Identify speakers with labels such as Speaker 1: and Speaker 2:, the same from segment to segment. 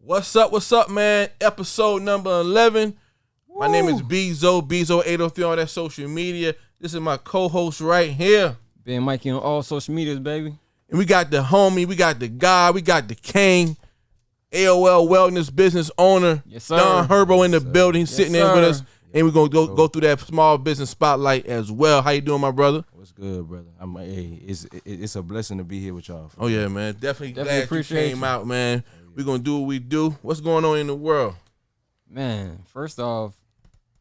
Speaker 1: What's up, man? Episode number 11. Woo. My name is Bezo803 on that social media. This is my co-host right here.
Speaker 2: Ben Mikey on all social medias, baby.
Speaker 1: And we got the homie, we got the guy, we got the king, AOL Wellness business owner,
Speaker 2: yes, sir.
Speaker 1: Don Herbo in the building, sitting in with us. And we're going to go through that small business spotlight as well. How you doing, my brother?
Speaker 3: What's good, brother? It's a blessing to be here with y'all.
Speaker 1: Oh, yeah, man. Definitely glad you came out, man. We're going to do what we do. What's going on in the world?
Speaker 2: Man, first off,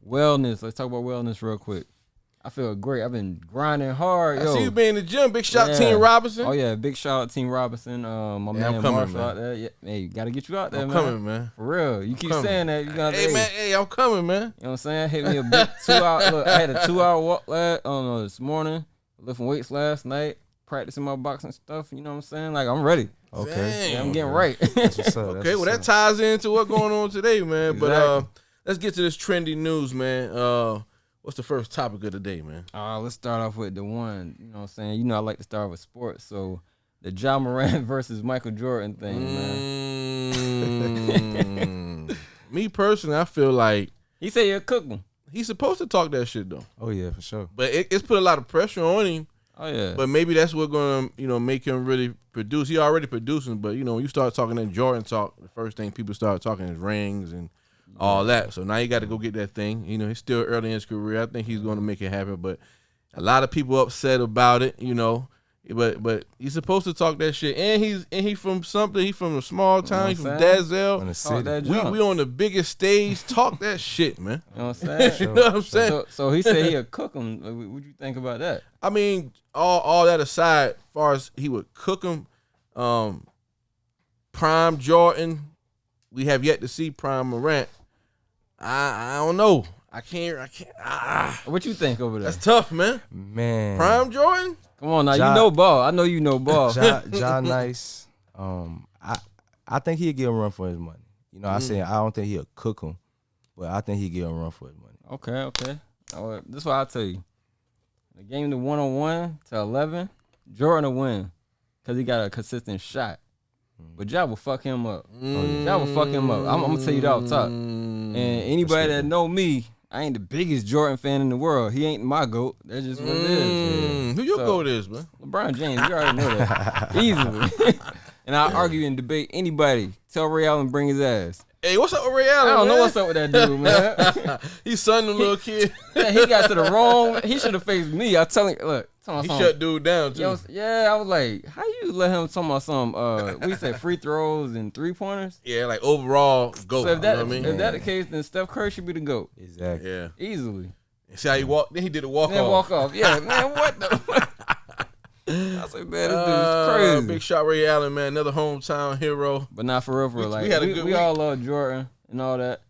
Speaker 2: wellness. Let's talk about wellness real quick. I feel great. I've been grinding hard.
Speaker 1: I see you been in the gym. Big shout out Team Robinson.
Speaker 2: Oh, yeah. Big shout out Team Robinson. My man Marshall out there. Yeah, hey, got to get you out there,
Speaker 1: I'm
Speaker 2: man.
Speaker 1: coming, man.
Speaker 2: For real. You keep saying that. You gotta,
Speaker 1: hey, I'm coming, man.
Speaker 2: You know what I'm saying? Hit me a big 2 hour. Look, I had a 2-hour walk this morning. Lifting weights last night. Practicing my boxing stuff. You know what I'm saying? Like, I'm ready.
Speaker 3: Okay.
Speaker 2: Yeah, I'm getting right.
Speaker 3: That's what's up.
Speaker 1: Okay, well, that ties into what's going on today, man. Exactly. But let's get to this trendy news, man. What's the first topic of the day, man?
Speaker 2: Let's start off with the one, you know what I'm saying? You know I like to start with sports, so the Ja Morant versus Michael Jordan thing, man.
Speaker 1: Me personally, I feel like
Speaker 2: he said he'll cook him.
Speaker 1: He's supposed to talk that shit, though.
Speaker 3: Oh, yeah, for sure.
Speaker 1: But it's put a lot of pressure on him.
Speaker 2: Oh, yeah.
Speaker 1: But maybe that's what's going to, make him really produce. He already producing, but, when you start talking that Jordan talk, the first thing people start talking is rings and all that. So now you got to go get that thing. He's still early in his career. I think he's going to make it happen. But a lot of people upset about it, But he's supposed to talk that shit. And he from something. He from a small town. He's from Dazzell. We on the biggest stage. Talk that shit, man.
Speaker 2: You know what I'm saying?
Speaker 1: You know what I'm saying?
Speaker 2: So he said he'll cook him. What do you think about that?
Speaker 1: I mean, all that aside, as far as he would cook him, Prime Jordan, we have yet to see Prime Morant. I don't know. I can't.
Speaker 2: What you think over there?
Speaker 1: That's tough, man.
Speaker 3: Man.
Speaker 1: Prime Jordan?
Speaker 2: Come on now, you know ball. I know you know ball.
Speaker 3: Ja nice. I think he'll give him a run for his money. I say I don't think he'll cook him, but I think he'll give him a run for his money.
Speaker 2: Okay. This is what I'll tell you. The game to 101 to 11, Jordan will win because he got a consistent shot. But Ja will fuck him up. Ja will fuck him up. I'm going to tell you that off top. And anybody that know me, I ain't the biggest Jordan fan in the world. He ain't my GOAT. That's just what it is.
Speaker 1: Who your GOAT is, man?
Speaker 2: LeBron James. You already know that. Easily. And I argue and debate anybody. Tell Ray Allen bring his ass.
Speaker 1: Hey, what's up with Ray Allen?
Speaker 2: I don't know what's up with that dude, man.
Speaker 1: He's son of the little kid.
Speaker 2: Man, he got to the wrong. He should have faced me. I tell him, look.
Speaker 1: He shut dude down too.
Speaker 2: I was like, how you let him talk about some we say free throws and 3-pointers?
Speaker 1: Yeah, like overall GOAT.
Speaker 2: So if that the case, then Steph Curry should be the GOAT.
Speaker 3: Exactly.
Speaker 1: Yeah.
Speaker 2: Easily.
Speaker 1: See how he walked? Then he did a walk
Speaker 2: then
Speaker 1: off.
Speaker 2: Walk off. Yeah, man. What the? I was like, man, this dude's crazy.
Speaker 1: Big shot, Ray Allen, man. Another hometown hero.
Speaker 2: But not for real. Like we all love Jordan and all that.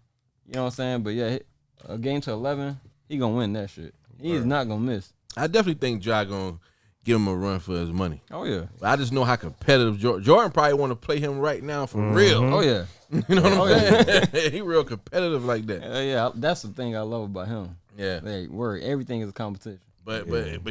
Speaker 2: You know what I'm saying? But yeah, a game to 11, he gonna win that shit. He is not gonna miss.
Speaker 1: I definitely think Ja gonna give him a run for his money.
Speaker 2: Oh, yeah.
Speaker 1: But I just know how competitive Jordan probably want to play him right now for real.
Speaker 2: Oh, yeah.
Speaker 1: You know what I'm saying? Yeah. He real competitive like that.
Speaker 2: Yeah, that's the thing I love about him.
Speaker 1: Yeah.
Speaker 2: Like, everything is a competition.
Speaker 1: But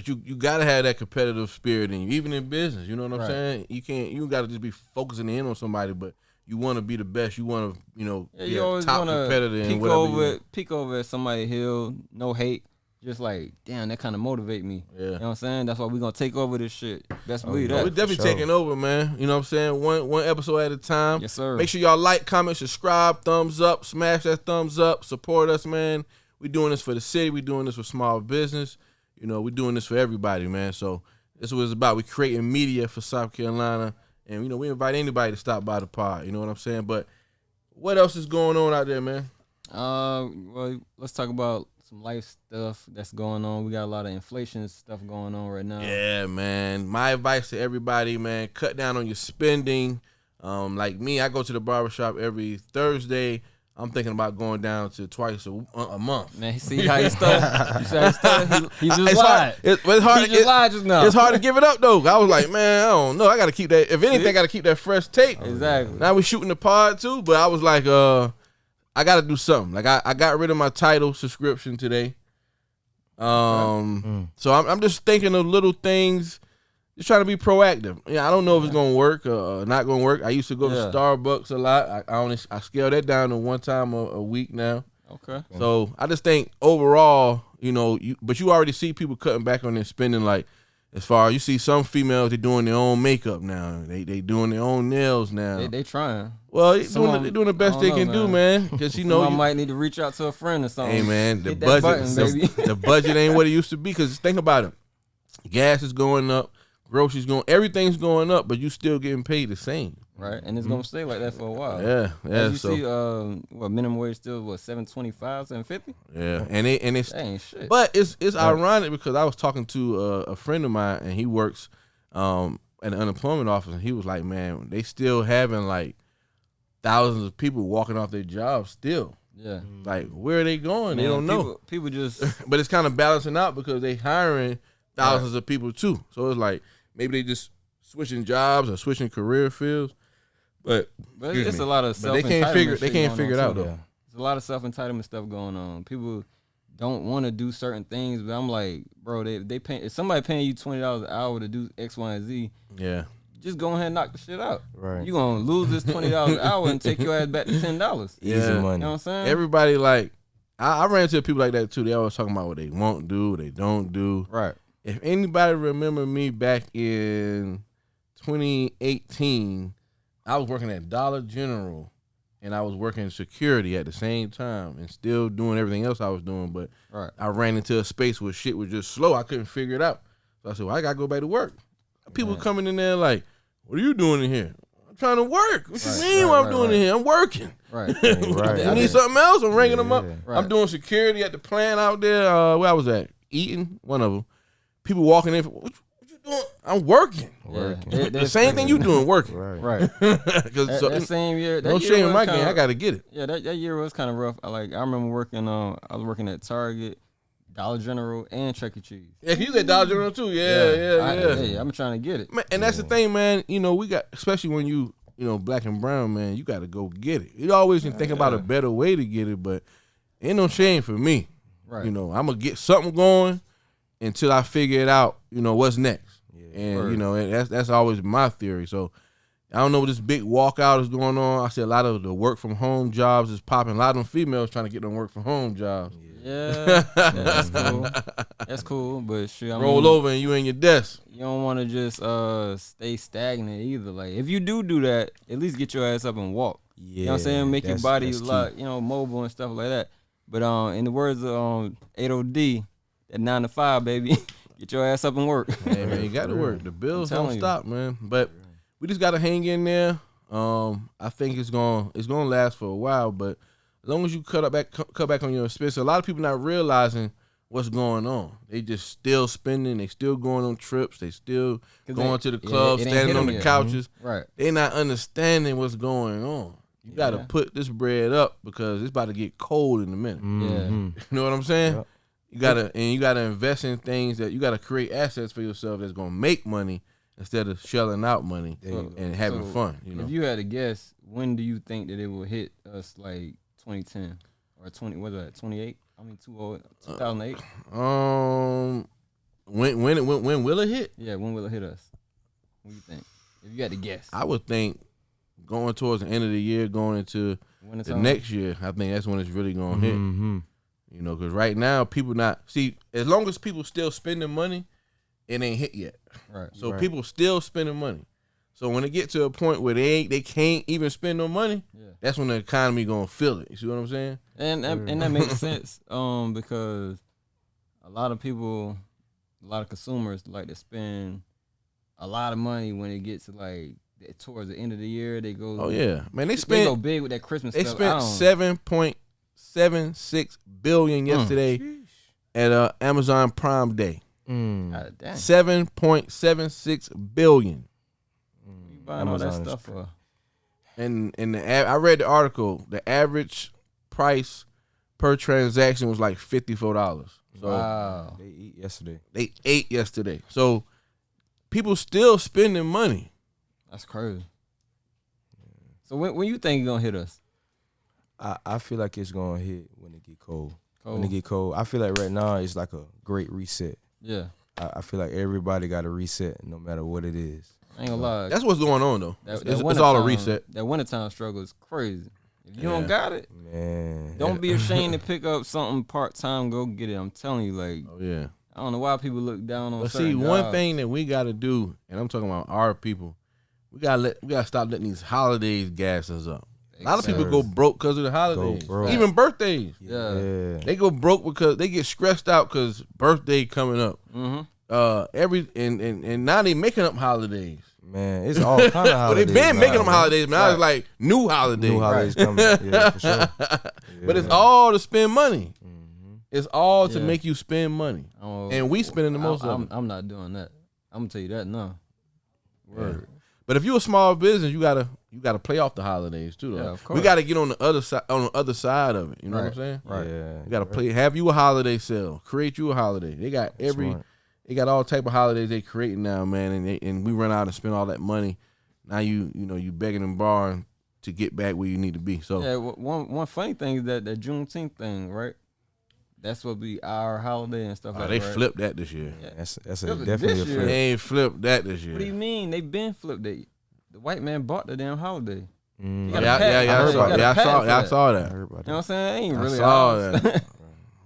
Speaker 1: you got to have that competitive spirit in you, even in business. You know what I'm saying? You got to just be focusing in on somebody, but you want to be the best. You want to, be a top competitor in whatever
Speaker 2: peek over at somebody hill, no hate. Just like, damn, that kind of motivate me. Yeah. You know what I'm saying? That's why we're going to take over this shit. Best believe that.
Speaker 1: We're definitely taking over, man. You know what I'm saying? One episode at a time.
Speaker 2: Yes, sir.
Speaker 1: Make sure y'all like, comment, subscribe, thumbs up, smash that thumbs up, support us, man. We're doing this for the city. We're doing this for small business. We're doing this for everybody, man. So this is what it's about. We're creating media for South Carolina. And, we invite anybody to stop by the pod. You know what I'm saying? But what else is going on out there, man?
Speaker 2: Well, let's talk about some life stuff that's going on. We got a lot of inflation stuff going on right now.
Speaker 1: Yeah, man. My advice to everybody, man, cut down on your spending. Like me, I go to the barbershop every Thursday. I'm thinking about going down to twice a month.
Speaker 2: Man, see how he started? You see how he started? He just lied.
Speaker 1: It's hard.
Speaker 2: He just lied just now.
Speaker 1: It's hard to give it up, though. I was like, man, I don't know. I got to keep that. If anything, I got to keep that fresh tape.
Speaker 2: Exactly.
Speaker 1: Now we shooting the pod, too, but I was like, I got to do something. Like, I got rid of my Tidal subscription today. So I'm just thinking of little things just trying to be proactive. Yeah, I don't know if it's gonna work or not gonna work. I used to go to Starbucks a lot. I scaled that down to one time a week now.
Speaker 2: Okay.
Speaker 1: So I just think overall, but you already see people cutting back on their spending. Like as far as you see some females, they doing their own makeup now. They doing their own nails now.
Speaker 2: They trying.
Speaker 1: Well, they doing the best they can do, man. Because you
Speaker 2: might need to reach out to a friend or something.
Speaker 1: Hey man, the
Speaker 2: budget,
Speaker 1: the budget ain't what it used to be. Because think about it, gas is going up, groceries everything's going up, but you still getting paid the same.
Speaker 2: Right, and it's gonna stay like that for a while.
Speaker 1: Yeah.
Speaker 2: You see, minimum wage still $7.25, $7.50.
Speaker 1: Yeah, and it's
Speaker 2: that ain't shit.
Speaker 1: But it's ironic because I was talking to a friend of mine and he works at an unemployment office, and he was like, man, they still having like thousands of people walking off their jobs still.
Speaker 2: Yeah,
Speaker 1: like where are they going? Man, they don't know.
Speaker 2: People just,
Speaker 1: but it's kind of balancing out because they hiring thousands of people too. So it's like maybe they just switching jobs or switching career fields. But
Speaker 2: it's a lot of
Speaker 1: they can't figure it out though.
Speaker 2: There's a lot of self-entitlement stuff going on. People don't want to do certain things, but I'm like, bro, they pay. If somebody paying you $20 an hour to do X, Y, and Z, just go ahead and knock the shit out. Right. You gonna lose this $20 an hour and take your ass back to $10.
Speaker 3: Easy money.
Speaker 2: You know what I'm saying?
Speaker 1: Everybody like I ran into people like that too. They always talking about what they won't do, what they don't do.
Speaker 2: Right.
Speaker 1: If anybody remember me back in 2018. I was working at Dollar General, and I was working security at the same time and still doing everything else I was doing. But I ran into a space where shit was just slow. I couldn't figure it out. So I said, well, I got to go back to work. People coming in there like, what are you doing in here? I'm trying to work. What you mean what I'm doing in here? I'm working. Right. You need something else? I'm ringing them up. Right. I'm doing security at the plant out there. Where I was at? Eaton, one of them. People walking in. What you doing? I'm working. The same thing you doing, working.
Speaker 2: Right. Because that same year,
Speaker 1: no shame in my game. I got to get it.
Speaker 2: Yeah, that year was kind of rough. I remember working. I was working at Target, Dollar General, and Chuck E. Cheese.
Speaker 1: Yeah, you was at Dollar General too. Yeah.
Speaker 2: I'm trying to get it.
Speaker 1: Man, and that's the thing, man. We got, especially when you black and brown, man. You got to go get it. You always can think about a better way to get it, but ain't no shame for me. Right. I'm gonna get something going until I figure it out. What's next. And and that's always my theory. So I don't know what this big walkout is going on. I see a lot of the work from home jobs is popping. A lot of them females trying to get them work from home jobs.
Speaker 2: Yeah, that's cool. That's cool, but shit,
Speaker 1: roll over and you in your desk.
Speaker 2: You don't want to just stay stagnant either. Like if you do that, at least get your ass up and walk. Yeah, you know what I'm saying? Make your body a lot, mobile and stuff like that. But in the words of 80D, that 9 to 5, baby. Get your ass up and work.
Speaker 1: Hey, man, you got to work. The bills don't stop, man. But we just got to hang in there. I think it's gonna last for a while. But as long as you cut back on your expenses, a lot of people not realizing what's going on. They just still spending. They still going on trips. They still going to the club, standing on the couches. Mm-hmm. Right. They not understanding what's going on. You got to put this bread up because it's about to get cold in a minute.
Speaker 2: Mm-hmm.
Speaker 1: You know what I'm saying? Yep. You gotta invest in things that you gotta create assets for yourself that's gonna make money instead of shelling out money and having fun.
Speaker 2: If you had to guess, when do you think that it will hit us like 2010 or 20? What is that? 28? 2008.
Speaker 1: When will it hit?
Speaker 2: Yeah, when will it hit us? What do you think? If you had to guess,
Speaker 1: I would think going towards the end of the year, going into the next year. I think that's when it's really gonna hit. Mm-hmm. Because right now people as long as people still spending money, it ain't hit yet. Right. So people still spending money. So when it get to a point where they can't even spend no money, that's when the economy gonna feel it. You see what I'm saying?
Speaker 2: And that makes sense. Because a lot of people, a lot of consumers like to spend a lot of money when it gets to like towards the end of the year. They go.
Speaker 1: Oh yeah, man. They
Speaker 2: go big with that Christmas stuff.
Speaker 1: They spent $7.76 billion yesterday at Amazon Prime Day. $7.76 billion.
Speaker 2: You buying all that stuff for?
Speaker 1: And I read the article. The average price per transaction was like $54. So
Speaker 3: wow. They
Speaker 1: ate yesterday. So people still spending money.
Speaker 2: That's crazy. So when you think it's gonna hit us?
Speaker 3: I feel like it's gonna hit when it get cold. When it get cold, I feel like right now it's like a great reset.
Speaker 2: Yeah.
Speaker 3: I feel like everybody got to reset, no matter what it is.
Speaker 2: I ain't gonna lie.
Speaker 1: That's what's going on though.
Speaker 2: That
Speaker 1: It's all a reset.
Speaker 2: That wintertime struggle is crazy. If you don't got it,
Speaker 3: Man,
Speaker 2: don't be ashamed to pick up something part time. Go get it. I'm telling you, like,
Speaker 1: Oh yeah.
Speaker 2: I don't know why people look down on.
Speaker 1: But
Speaker 2: certain
Speaker 1: see, one
Speaker 2: jobs.
Speaker 1: thing that we got to do, and I'm talking about our people, we gotta stop letting these holidays gas us up. A lot of people go broke because of the holidays,
Speaker 3: broke.
Speaker 1: even birthdays.
Speaker 2: Yeah.
Speaker 1: They go broke because they get stressed out because birthday coming up.
Speaker 2: Mm-hmm.
Speaker 1: And now they making up holidays.
Speaker 3: Man, it's all kind of holidays.
Speaker 1: Well, they been making them
Speaker 3: man.
Speaker 1: holidays, man. Now it's like new holidays.
Speaker 3: New holidays coming. Yeah, for sure.
Speaker 1: But it's all to spend money.
Speaker 3: Mm-hmm.
Speaker 1: It's all to
Speaker 2: Yeah.
Speaker 1: make you spend money,
Speaker 2: Oh,
Speaker 1: and we spending the most of
Speaker 2: I'm,
Speaker 1: it.
Speaker 2: I'm not doing that. I'm gonna tell you that now. Word.
Speaker 1: But if you're a small business, you gotta play off the holidays too, though.
Speaker 2: Yeah, of course.
Speaker 1: We gotta get on the other side of it. You know what I'm saying?
Speaker 2: Right.
Speaker 3: Yeah.
Speaker 1: You gotta play. Have you a holiday sale? Create you a holiday. They got
Speaker 3: Smart.
Speaker 1: they got all type of holidays they creating now, man. And we run out and spend all that money. Now you begging and borrowing to get back where you need to be. So
Speaker 2: Yeah. One funny thing is that Juneteenth thing, right? That's what be our holiday and stuff like
Speaker 1: they
Speaker 2: that. Right?
Speaker 1: flipped that this year.
Speaker 2: Yeah.
Speaker 3: That's
Speaker 2: Flip it
Speaker 3: definitely a
Speaker 2: this year.
Speaker 3: flip.
Speaker 1: They ain't flipped that this year.
Speaker 2: What do you mean? They been flipped it. The white man bought the damn holiday.
Speaker 3: Mm.
Speaker 2: You gotta pass-
Speaker 1: Yeah,
Speaker 2: I
Speaker 1: I
Speaker 2: heard
Speaker 1: saw,
Speaker 2: you gotta
Speaker 1: yeah, I
Speaker 2: pass
Speaker 1: saw,
Speaker 2: for
Speaker 1: yeah, I
Speaker 2: that.
Speaker 1: saw
Speaker 3: I
Speaker 1: that.
Speaker 3: heard about
Speaker 2: You know what I'm saying? It ain't
Speaker 1: I
Speaker 2: really
Speaker 1: saw
Speaker 2: ours.
Speaker 1: that.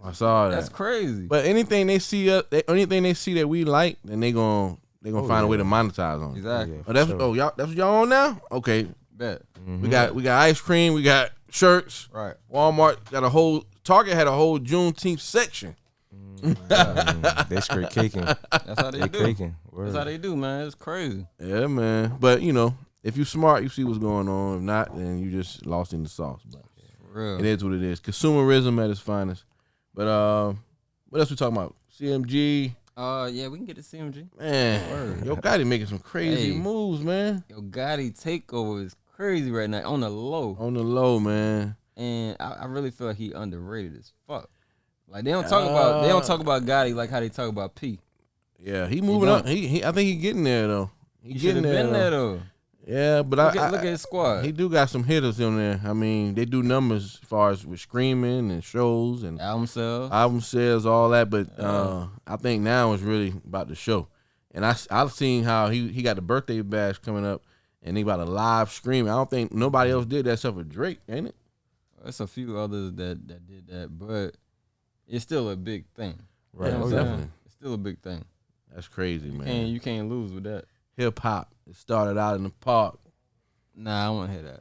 Speaker 1: I saw that.
Speaker 2: That's crazy.
Speaker 1: But anything they see, anything they see that we like, then they gonna find a way to monetize on it.
Speaker 2: Exactly.
Speaker 3: Yeah,
Speaker 1: Oh, that's
Speaker 3: for
Speaker 1: y'all. That's what y'all on now. Okay,
Speaker 2: Bet.
Speaker 3: Mhm.
Speaker 1: we got ice cream, we got shirts.
Speaker 2: Right.
Speaker 1: Walmart got Target had a whole Juneteenth section.
Speaker 3: They straight caking.
Speaker 2: That's how they
Speaker 3: They
Speaker 2: do.
Speaker 3: caking. Word.
Speaker 2: That's how they do, man. It's crazy.
Speaker 1: Yeah, man. But if you smart, you see what's going on. If not, then you just lost in the sauce. But
Speaker 2: For real.
Speaker 1: it is what it is. Consumerism at its finest. But what else we talking about? CMG.
Speaker 2: Yeah, we can get to CMG.
Speaker 1: Man,
Speaker 2: Word.
Speaker 1: Yo Gotti making some crazy
Speaker 2: Hey.
Speaker 1: moves, man.
Speaker 2: Yo, Gotti takeover is crazy right now on the low,
Speaker 1: On the low, man.
Speaker 2: and I really feel like he underrated as fuck. Like they don't talk about Gotti like how they talk about P.
Speaker 1: Yeah, he moving
Speaker 2: don't.
Speaker 1: up. He I think he getting there though.
Speaker 2: He should have been there though.
Speaker 1: Yeah, but
Speaker 2: Look at his squad.
Speaker 1: he do got some hitters in there. I mean, they do numbers as far as with screaming and shows and
Speaker 2: Album sales.
Speaker 1: album sales, all that. But I think now is really about the show. And I've seen how he got the birthday bash coming up, and they about to live stream. I don't think nobody else did that stuff with Drake, ain't it?
Speaker 2: There's a few others that did that, but it's still a big thing.
Speaker 1: Right,
Speaker 2: You know what I'm
Speaker 1: definitely.
Speaker 2: saying? It's still a big thing.
Speaker 1: That's crazy, man.
Speaker 2: You can't lose with that.
Speaker 1: Hip hop. It started out in the park.
Speaker 2: Nah, I don't want to hear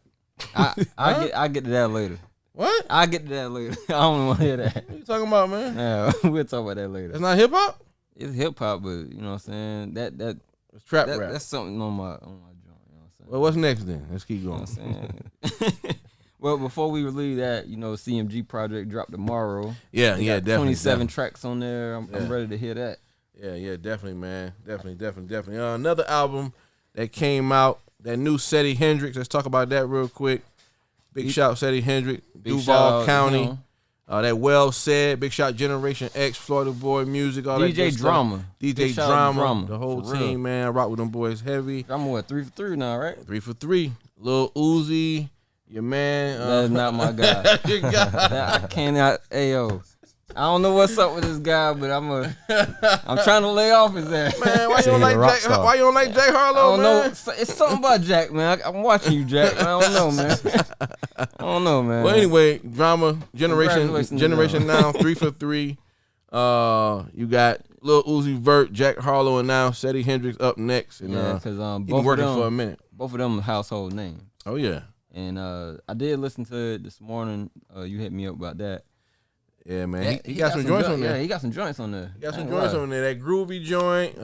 Speaker 2: that. I get to that later.
Speaker 1: What?
Speaker 2: I get to that later. I don't want to hear that.
Speaker 1: What you talking about, man?
Speaker 2: Nah, we'll talk about that later.
Speaker 1: That's not hip hop.
Speaker 2: It's hip hop, but you know what I'm saying.
Speaker 1: It's trap rap.
Speaker 2: That's something on my joint. You know what I'm saying.
Speaker 1: Well, what's next then? Let's keep
Speaker 2: You know
Speaker 1: going.
Speaker 2: what I'm saying. Well, before we leave that, CMG project dropped tomorrow.
Speaker 1: Yeah,
Speaker 2: They
Speaker 1: yeah,
Speaker 2: got
Speaker 1: definitely.
Speaker 2: 27 tracks on there. I'm
Speaker 1: Yeah.
Speaker 2: ready to hear that.
Speaker 1: Yeah, definitely, man. Definitely. Another album that came out, that new Seddy Hendrix. Let's talk about that real quick. Big shout, Seddy Hendrix,
Speaker 2: Big
Speaker 1: Duval
Speaker 2: shout,
Speaker 1: County. That Well Said, Big Shout, Generation X, Florida Boy Music, all that
Speaker 2: DJ
Speaker 1: good stuff.
Speaker 2: Drama.
Speaker 1: DJ
Speaker 2: Big shout out to
Speaker 1: Drama,
Speaker 2: Drama,
Speaker 1: the whole
Speaker 2: for real.
Speaker 1: team, man. I rock with them boys heavy.
Speaker 2: I'm what 3 for 3 now, right?
Speaker 1: 3 for 3. Lil Uzi, your man.
Speaker 2: That's not my guy.
Speaker 1: your guy.
Speaker 2: I cannot. Ayo, I don't know what's up with this guy, but I'm trying to lay off his ass.
Speaker 1: Man, why you
Speaker 3: Say
Speaker 1: don't
Speaker 3: he a rock
Speaker 1: like Jack?
Speaker 3: star.
Speaker 1: Why you don't like Jay
Speaker 2: I
Speaker 1: Harlow,
Speaker 2: don't
Speaker 1: man?
Speaker 2: know. It's something about Jack, man. I'm watching you, Jack. I don't know, man. I don't know, man.
Speaker 1: Well, anyway, Drama,
Speaker 2: Congratulations to
Speaker 1: Generation
Speaker 2: them.
Speaker 1: Now, 3 for 3. You got Lil Uzi Vert, Jack Harlow, and now Seddy Hendrix up next. And
Speaker 2: yeah, because
Speaker 1: he
Speaker 2: both
Speaker 1: been
Speaker 2: of
Speaker 1: working
Speaker 2: them,
Speaker 1: for a minute.
Speaker 2: both of them household names.
Speaker 1: Oh yeah,
Speaker 2: And I did listen to it this morning. You hit me up about that.
Speaker 1: yeah, man.
Speaker 2: Yeah,
Speaker 1: He got some joints on there.
Speaker 2: Yeah, he got some joints on there.
Speaker 1: He got
Speaker 2: I
Speaker 1: some
Speaker 2: ain't
Speaker 1: joints
Speaker 2: lie.
Speaker 1: on there. That groovy joint,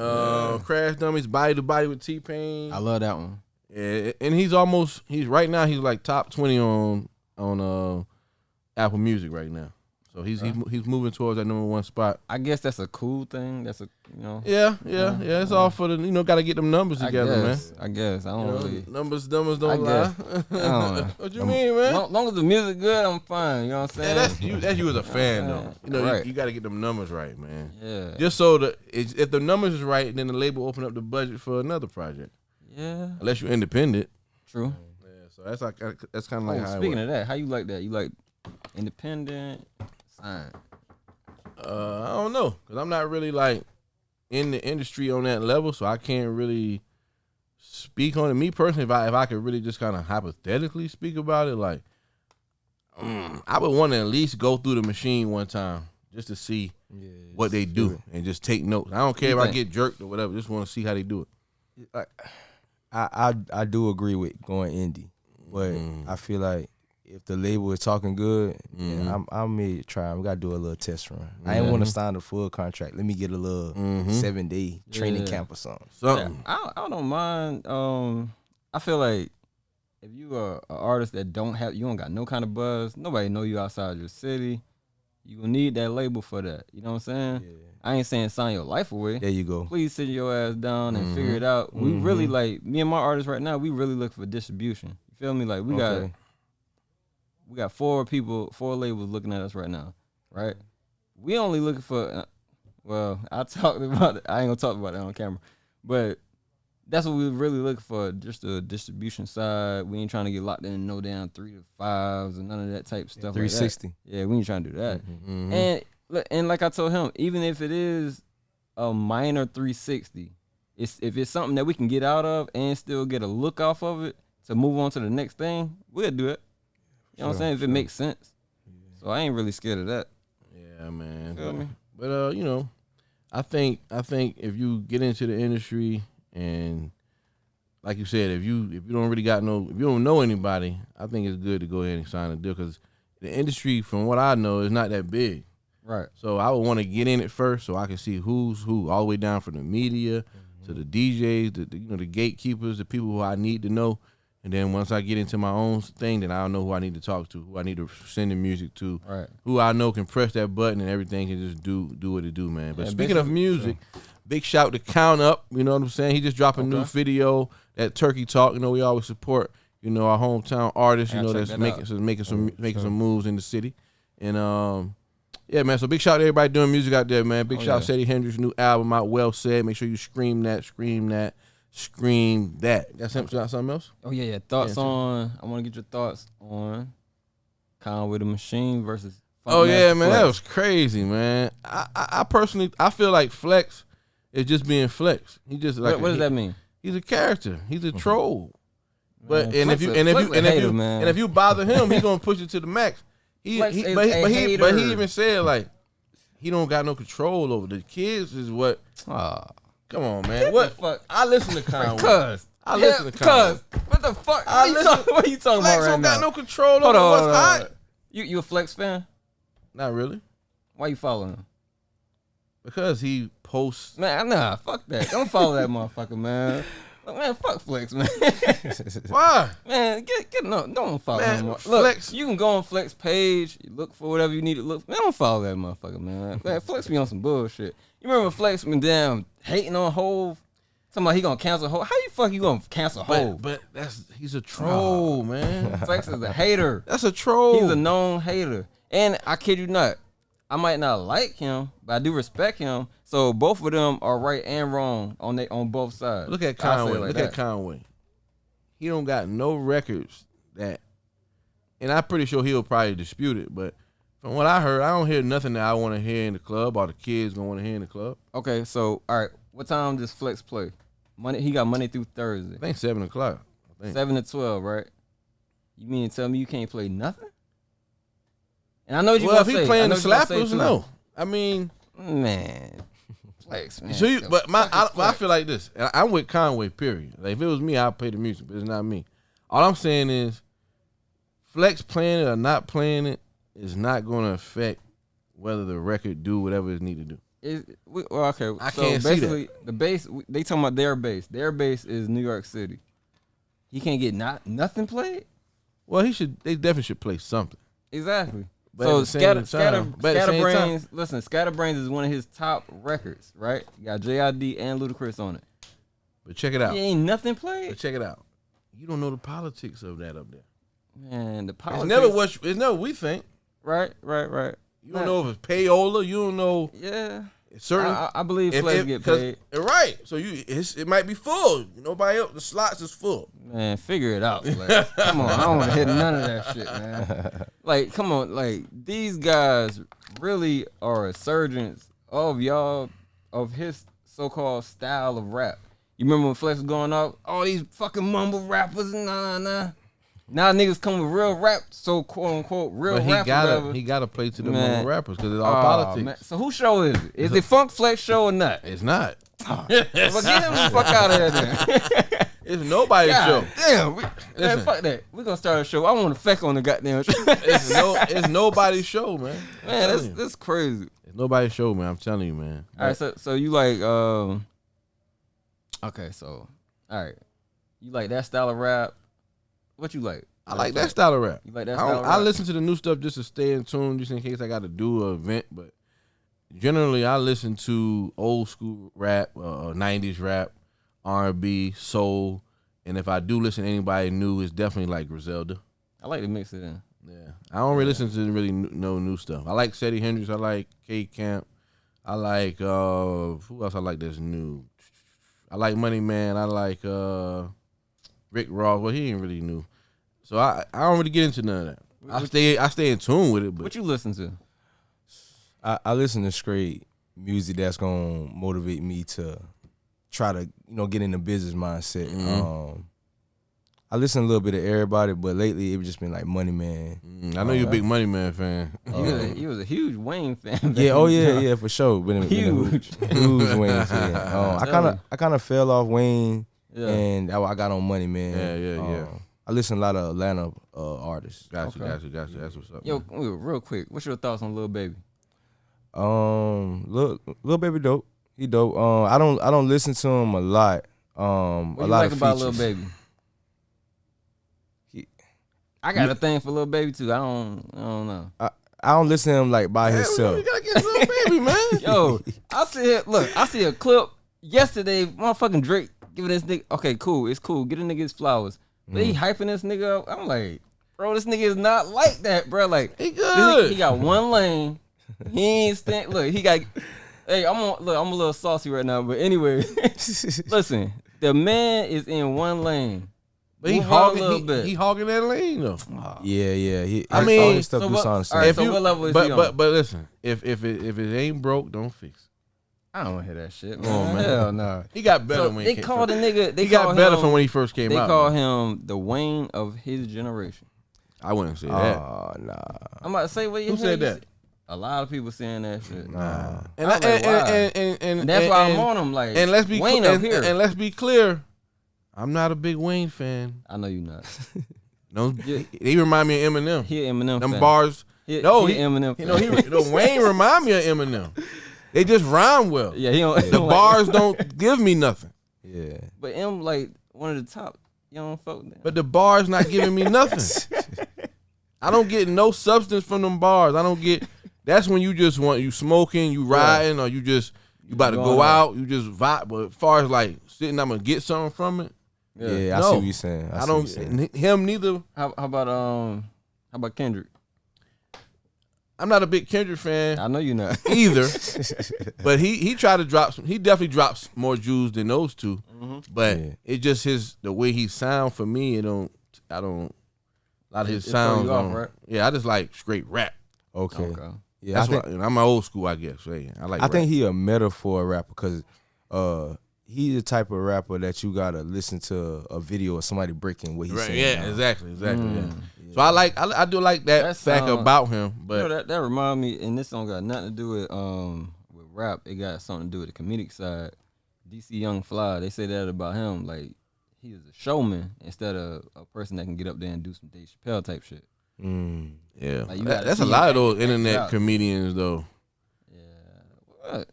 Speaker 1: Crash Dummies, Body to Body with T-Pain.
Speaker 2: I love that one.
Speaker 1: Yeah, and he's right now he's like top 20 on Apple Music right now. So he's moving towards that number 1 spot.
Speaker 2: I guess that's a cool thing. That's
Speaker 1: Yeah. It's all for the got to get them numbers together, man.
Speaker 2: I guess I don't really.
Speaker 1: Numbers don't
Speaker 2: I
Speaker 1: lie.
Speaker 2: guess. I don't know.
Speaker 1: What you mean, man?
Speaker 2: Long as the music good, I'm fine. You know what I'm
Speaker 1: Yeah,
Speaker 2: saying?
Speaker 1: that's you as a fan though.
Speaker 2: Right.
Speaker 1: You got to get them numbers right, man.
Speaker 2: Yeah.
Speaker 1: Just so if the numbers is right, then the label open up the budget for another project.
Speaker 2: Yeah.
Speaker 1: Unless you're independent.
Speaker 2: True.
Speaker 1: Yeah, so that's kind of like how it
Speaker 2: Speaking
Speaker 1: works.
Speaker 2: of that, how you like that? You like independent? Sign.
Speaker 1: I don't know, cause I'm not really like in the industry on that level, so I can't really speak on it. Me personally, if I could really just kind of hypothetically speak about it, like I would want to at least go through the machine one time just to see what they do and just take notes. I don't care if I get jerked or whatever. Just want to see how they do it.
Speaker 3: Like, I do agree with going indie, but I feel like if the label is talking good, I may try. We gotta do a little test run. I ain't want to sign a full contract. Let me get a little 7-day training camp or something.
Speaker 2: Yeah, I don't mind. I feel like if you are an artist that you don't got no kind of buzz, nobody know you outside your city, you will need that label for that. You know what I'm saying? Yeah. I ain't saying sign your life away.
Speaker 3: There you go.
Speaker 2: Please sit your ass down and figure it out. We really like me and my artists right now. We really look for distribution. You feel me? Like we got 4 labels looking at us right now, right? We only looking for. Well, I talked about it. I ain't gonna talk about that on camera, but that's what we really looking for. Just the distribution side. We ain't trying to get locked in no damn 3 to 5s and none of that type of stuff.
Speaker 3: 360.
Speaker 2: Like that. Yeah, we ain't trying to do that. And like I told him, even if it is a minor 360, if it's something that we can get out of and still get a look off of it to move on to the next thing, we'll do it. You know what I'm saying? If it makes sense. So I ain't really scared of that.
Speaker 1: Yeah, man.
Speaker 2: Feel me?
Speaker 1: But you know, I think if you get into the industry and like you said, if you don't really if you don't know anybody, I think it's good to go ahead and sign a deal because the industry, from what I know, is not that big.
Speaker 2: Right.
Speaker 1: So I would want to get in it first so I can see who's who, all the way down from the media to the DJs, the gatekeepers, the people who I need to know. And then once I get into my own thing, then I'll know who I need to talk to, who I need to send the music to, who I know can press that button and everything can just do what it do, man. But speaking of music, big shout to Count Up. You know what I'm saying? He just dropped a new video, that Turkey Talk. You know, we always support, our hometown artists, that's making some moves in the city. And yeah, man, so big shout to everybody doing music out there, man. Big shout to Sadie Hendrix' new album out, Well Said. Make sure you scream that. Got something else?
Speaker 2: Oh, yeah. Thoughts on, I want to get your thoughts on Conway the Machine versus
Speaker 1: Funk Master man, Flex. That was crazy, man. I personally, I feel like Flex is just being Flex. He just like
Speaker 2: what does that mean?
Speaker 1: He's a character. He's a troll. But
Speaker 2: Man,
Speaker 1: if you bother him, he's gonna push it to the max. He even said like he don't got no control over the kids. Is what? Come on, man. What the fuck? I listen to Conway. I listen to Conway.
Speaker 2: What the fuck? What are you talking
Speaker 1: Flex
Speaker 2: about right
Speaker 1: don't
Speaker 2: now?
Speaker 1: got no control over what's hot.
Speaker 2: You a Flex fan?
Speaker 1: Not really.
Speaker 2: Why you following him?
Speaker 1: Because he posts.
Speaker 2: Man, nah, fuck that. Don't follow that motherfucker, man. Man, fuck Flex, man.
Speaker 1: Why?
Speaker 2: Man, don't follow him. Look,
Speaker 1: Flex.
Speaker 2: You can go on Flex page, you look for whatever you need to look. Man, don't follow that motherfucker, man. Man, Flex be on some bullshit. You remember Flex been damn hating on Hov? Talking about he gonna cancel Hov. How you gonna cancel Hov?
Speaker 1: But he's a troll, man.
Speaker 2: Flex is a hater.
Speaker 1: That's a troll.
Speaker 2: He's a known hater. And I kid you not, I might not like him, but I do respect him. So both of them are right and wrong on both sides.
Speaker 1: Look at Conway. At Conway. He don't got no records that, and I'm pretty sure he'll probably dispute it. But from what I heard, I don't hear nothing that I want to hear in the club or the kids gonna want to hear in the club.
Speaker 2: Okay, so all right, what time does Flex play? He got Monday through Thursday.
Speaker 1: I think 7:00.
Speaker 2: 7 to 12, right? You mean to tell me you can't play nothing? And I know what you're gonna say.
Speaker 1: Well, if he playing the slappers, no. I mean,
Speaker 2: man, Flex, man.
Speaker 1: So I feel like this. And I'm with Conway. Period. Like if it was me, I'd play the music, but it's not me. All I'm saying is, Flex playing it or not playing it is not going to affect whether the record do whatever it need to do.
Speaker 2: Okay.
Speaker 1: I can't
Speaker 2: basically,
Speaker 1: see that.
Speaker 2: the base, they talking about their base. Their base is New York City. He can't get nothing played?
Speaker 1: Well, they definitely should play something.
Speaker 2: Exactly.
Speaker 1: But
Speaker 2: so Scatterbrains, listen, Scatterbrains is one of his top records, right? You got JID and Ludacris on it.
Speaker 1: But check it out.
Speaker 2: He ain't nothing played.
Speaker 1: But check it out. You don't know the politics of that up there.
Speaker 2: Man, the politics.
Speaker 1: It's never we think.
Speaker 2: Right.
Speaker 1: You don't know if it's payola. You don't know.
Speaker 2: Yeah.
Speaker 1: Certain.
Speaker 2: I believe Flex get paid.
Speaker 1: Right. So it might be full. Nobody else. The slots is full.
Speaker 2: Man, figure it out. Like, come on, I don't want to hit none of that shit, man. Like, come on, like these guys really are a surgeons of his so-called style of rap. You remember when Flex was going off? All these fucking mumble rappers, nah. Now niggas come with real rap, so quote unquote real rap.
Speaker 1: He gotta play to the mumble rappers because it's all politics. Man.
Speaker 2: So whose show is it? Is it Funk Flex show or not?
Speaker 1: It's not.
Speaker 2: But get him the fuck out of here then.
Speaker 1: It's nobody's show.
Speaker 2: Damn, man, fuck that. We gonna start a show. I want to feck on the goddamn show.
Speaker 1: It's nobody's show, man.
Speaker 2: Man, that's crazy.
Speaker 1: It's nobody's show, man. I'm telling you, man.
Speaker 2: All right, so you like okay, so all right, you like that style of rap? What you like?
Speaker 1: I like that style of rap.
Speaker 2: You like that style of rap?
Speaker 1: I listen to the new stuff just to stay in tune, just in case I got to do an event. But generally, I listen to old school rap, 90s rap, R&B, soul, and if I do listen to anybody new, it's definitely like Griselda.
Speaker 2: I like to mix it in.
Speaker 1: Yeah, I don't really listen to really no new stuff. I like Ceddy Hendrix. I like K Camp. I like who else? I like that's new. I like Money Man. I like Rick Ross. Well, he ain't really new, so I don't really get into none of that. I stay in tune with it. But
Speaker 2: what you listen to?
Speaker 3: I listen to straight music that's gonna motivate me to try to get in the business mindset.
Speaker 1: Mm-hmm.
Speaker 3: I listen a little bit of everybody, but lately it's just been like Money Man.
Speaker 1: I know you're a big Money Man fan.
Speaker 2: You was a huge Wayne fan.
Speaker 3: Yeah, yeah, for sure.
Speaker 2: Huge
Speaker 3: Wayne fan. I kind of fell off Wayne, and I got on Money Man.
Speaker 1: Yeah.
Speaker 3: I listen to a lot of Atlanta artists.
Speaker 1: Got you. That's what's up.
Speaker 2: Yo, real quick, what's your thoughts on Lil Baby?
Speaker 3: Lil Baby dope. He dope. I don't listen to him a lot.
Speaker 2: What
Speaker 3: a
Speaker 2: you
Speaker 3: lot
Speaker 2: like
Speaker 3: of
Speaker 2: about
Speaker 3: features.
Speaker 2: Lil Baby? I got a thing for Lil Baby too. I don't know.
Speaker 3: I don't listen to him like by himself.
Speaker 1: You gotta get Lil Baby, man.
Speaker 2: Yo, I see a clip yesterday. Motherfucking Drake giving this nigga. Okay, cool. It's cool. Get a nigga his flowers. But he hyping this nigga up. I'm like, bro, this nigga is not like that, bro. Like
Speaker 1: he good.
Speaker 2: He got one lane. He ain't stand. Look, he got. Hey, I'm a little saucy right now, but anyway, listen. The man is in one lane.
Speaker 1: But he hogging that lane though.
Speaker 3: Yeah.
Speaker 1: I mean,
Speaker 3: stuff
Speaker 2: so
Speaker 3: do
Speaker 2: what,
Speaker 3: sound
Speaker 2: all right, so what level is he on?
Speaker 1: But listen, if it ain't broke, don't fix it.
Speaker 2: I don't want to hear that shit.
Speaker 1: Come on, man.
Speaker 2: Hell no.
Speaker 1: He got better when
Speaker 2: they called the nigga.
Speaker 1: He got better from when he first came out.
Speaker 2: They call him the Wayne of his generation.
Speaker 1: I wouldn't say that.
Speaker 3: Oh, nah.
Speaker 2: I'm about to say what you
Speaker 1: Who said that?
Speaker 2: A lot of people saying that shit.
Speaker 3: Nah.
Speaker 2: And that's why I'm on him. Like,
Speaker 1: and let's be
Speaker 2: Wayne up here.
Speaker 1: And let's be clear, I'm not a big Wayne fan.
Speaker 2: I know you not.
Speaker 1: No, he remind me of Eminem.
Speaker 2: He an Eminem
Speaker 1: Them
Speaker 2: fan.
Speaker 1: bars.
Speaker 2: Eminem fan.
Speaker 1: Wayne remind me of Eminem. They just rhyme well.
Speaker 2: Yeah, he don't.
Speaker 1: The bars don't give me nothing.
Speaker 3: Yeah.
Speaker 2: But M like one of the top young folk.
Speaker 1: But the bars not giving me nothing. I don't get no substance from them bars. I don't get. That's when you smoking, you riding, or you about to go out, you just vibe. But as far as like sitting, I'm gonna get something from it.
Speaker 3: Yeah, I see what you're saying.
Speaker 1: I don't. Him neither.
Speaker 2: How about Kendrick?
Speaker 1: I'm not a big Kendrick fan.
Speaker 2: I know you're not
Speaker 1: either. But he tried to drop some. He definitely drops more jewels than those two. Mm-hmm. But it just the way he sound for me. I don't. A lot of his sounds.
Speaker 2: Right?
Speaker 1: Yeah, I just like straight rap.
Speaker 3: Okay.
Speaker 1: Yeah, I'm an old school, I guess. Yeah, I
Speaker 3: think he a metaphor rapper because he's the type of rapper that you gotta listen to a video of somebody breaking what he's saying.
Speaker 1: Yeah, exactly. Yeah. So I do like that fact about him. But
Speaker 2: that remind me, and this don't got nothing to do with rap. It got something to do with the comedic side. DC Young Fly, they say that about him. Like he is a showman instead of a person that can get up there and do some Dave Chappelle type shit.
Speaker 1: Yeah,
Speaker 2: like
Speaker 1: that's a lot of those internet comedians though.
Speaker 2: Yeah, what?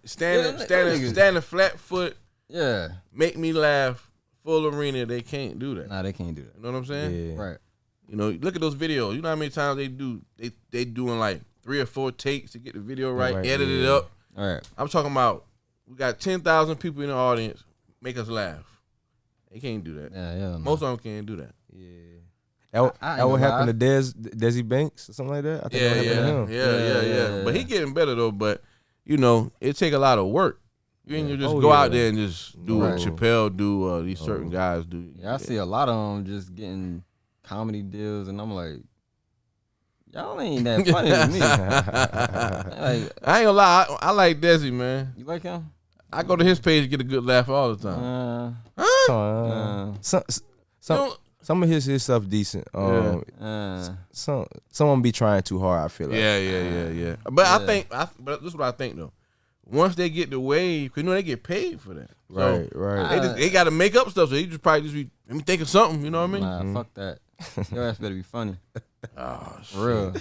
Speaker 1: Standing flat foot.
Speaker 2: Yeah,
Speaker 1: make me laugh. Full arena, they can't do that.
Speaker 2: Nah, they can't do that.
Speaker 1: You know what I'm saying?
Speaker 2: Yeah. Right.
Speaker 1: Look at those videos. You know how many times they do? They doing like 3 or 4 takes to get the video right, edit it up.
Speaker 2: All right.
Speaker 1: I'm talking about we got 10,000 people in the audience. Make us laugh. They can't do that.
Speaker 2: Yeah.
Speaker 1: Most of them can't do that.
Speaker 3: Yeah. That would happen to Desi Banks or something like that. I think that would happen to him.
Speaker 1: Yeah. But he getting better though. But it take a lot of work. You ain't just go out there and just do what Chappelle do. These certain guys do.
Speaker 2: Yeah, I see a lot of them just getting comedy deals, and I'm like, y'all ain't that funny to me.
Speaker 1: Like, I ain't gonna lie. I like Desi, man.
Speaker 2: You like him?
Speaker 1: I go to his page to get a good laugh all the time.
Speaker 3: Some of his stuff decent. Someone be trying too hard, I feel like.
Speaker 1: Yeah. But but this is what I think though. Once they get the wave, cause they get paid for that.
Speaker 3: Right.
Speaker 1: They got to make up stuff. So he just probably just be let me think of something. You know what I mean?
Speaker 2: Nah, fuck that. Your ass better be funny.
Speaker 1: Oh,
Speaker 2: for real.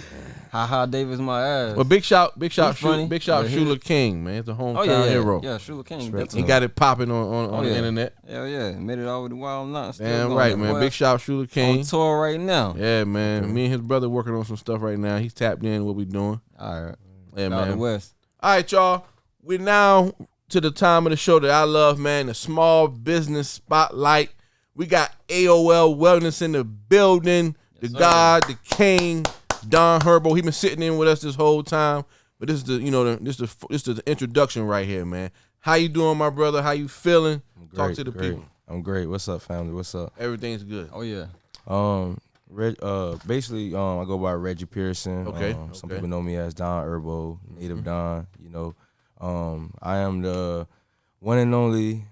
Speaker 2: Ha Davis my ass.
Speaker 1: Well, big shout,
Speaker 2: funny,
Speaker 1: Shula King, man. It's a hometown hero.
Speaker 2: Yeah, Shula King.
Speaker 1: He got it popping on the internet.
Speaker 2: Hell yeah, made it all with the wild nuts.
Speaker 1: Damn right, man. Big shout, Shula King.
Speaker 2: On tour right now.
Speaker 1: Yeah, man. Me and his brother working on some stuff right now. He's tapped in what we doing.
Speaker 2: All right.
Speaker 1: Yeah,
Speaker 2: man.
Speaker 1: man.
Speaker 2: West.
Speaker 1: All right, y'all. We're now to the time of the show that I love, man. The small business spotlight. We got AOL Wellness in the building. The God, the King, Don Herbo. He been sitting in with us this whole time. But this is the introduction right here, man. How you doing, my brother? How you feeling? Talk to the people.
Speaker 3: I'm great. What's up, family? What's up?
Speaker 1: Everything's good.
Speaker 2: Oh yeah.
Speaker 3: Basically, I go by Reggie Pearson.
Speaker 1: Okay.
Speaker 3: Some people know me as Don Herbo, Native Don. You know, I am the one and only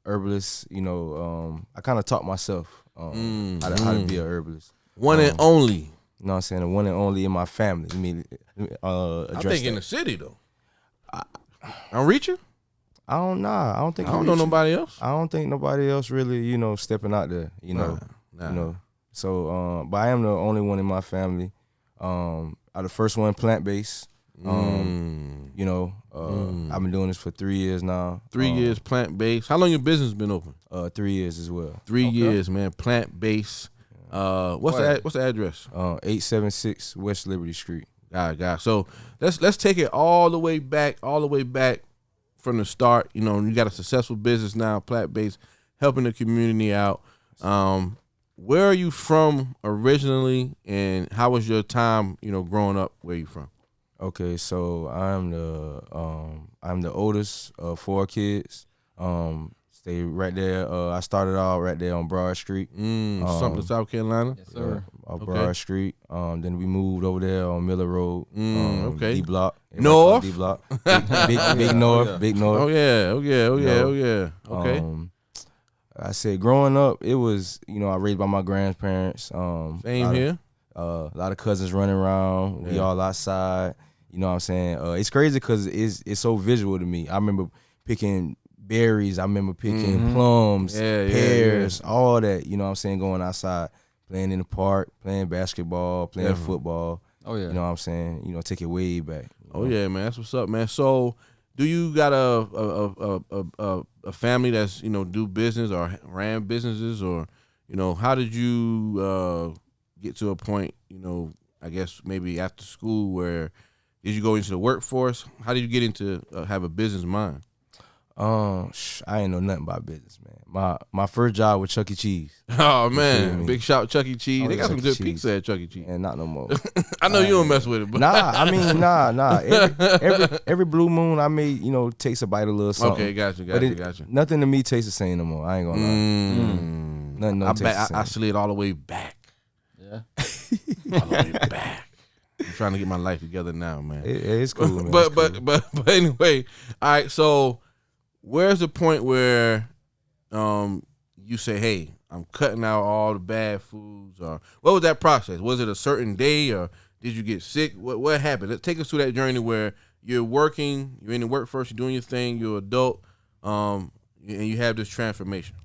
Speaker 3: herbalist. You know, I kind of taught myself how to be a herbalist.
Speaker 1: One and only.
Speaker 3: You know what I'm saying? The one and only in my family. I mean,
Speaker 1: I think in the city though. I'm reaching.
Speaker 3: I don't know. I don't think.
Speaker 1: I don't know nobody else.
Speaker 3: I don't think nobody else really, stepping out there.
Speaker 1: Nah.
Speaker 3: So, but I am the only one in my family. I'm the first one plant-based. I've been doing this for 3 years now.
Speaker 1: 3 years plant-based. How long your business been open?
Speaker 3: 3 years as well.
Speaker 1: 3 years, man. Plant-based. What's the address?
Speaker 3: 876 West Liberty Street.
Speaker 1: God. So let's take it all the way back from the start. You know, you got a successful business now, plant-based, helping the community out. Where are you from originally, and how was your time, growing up? Where you from?
Speaker 3: Okay, so I'm the oldest of 4 kids. Stay right there. I started out right there on Broad Street.
Speaker 1: Something South Carolina?
Speaker 2: Yes, sir.
Speaker 3: Broad Street. Then we moved over there on Miller Road.
Speaker 1: Okay.
Speaker 3: D Block.
Speaker 1: North?
Speaker 3: D Block. Big North. Big North.
Speaker 1: Oh yeah. Okay.
Speaker 3: I said growing up, it was, I raised by my grandparents.
Speaker 1: Same here.
Speaker 3: A lot of cousins running around. We all outside. You know what I'm saying? It's crazy because it's so visual to me. I remember picking berries. I remember picking plums, pears, all that. You know what I'm saying? Going outside, playing in the park, playing basketball, playing football.
Speaker 2: Oh yeah.
Speaker 3: You know what I'm saying? Take it way back.
Speaker 1: Oh yeah, man. That's what's up, man. So, do you got a family that's do business or ran businesses, or how did you get to a point I guess maybe after school where did you go into the workforce? How did you get into have a business mind?
Speaker 3: I ain't know nothing about business, man. My first job was Chuck E. Cheese.
Speaker 1: Oh man, big shout Chuck E. Cheese. They got some good
Speaker 3: Cheese.
Speaker 1: pizza at Chuck E. Cheese.
Speaker 3: And not no more.
Speaker 1: I know you don't mess with it, but
Speaker 3: nah. Every blue moon I may, takes a bite of a little something.
Speaker 1: Okay, got you.
Speaker 3: Nothing to me tastes the same no more. I ain't gonna lie. Nothing tastes the same.
Speaker 1: I slid all the way back.
Speaker 2: Yeah.
Speaker 1: All the way back. I'm trying to get my life together now, man.
Speaker 3: It's cool, man.
Speaker 1: But anyway, all right. So, where's the point where, you say, "Hey, I'm cutting out all the bad foods," or what was that process? Was it a certain day, or did you get sick? What happened? Let's take us through that journey where you're working, you're in the workforce, you're doing your thing, you're an adult, and you have this transformation.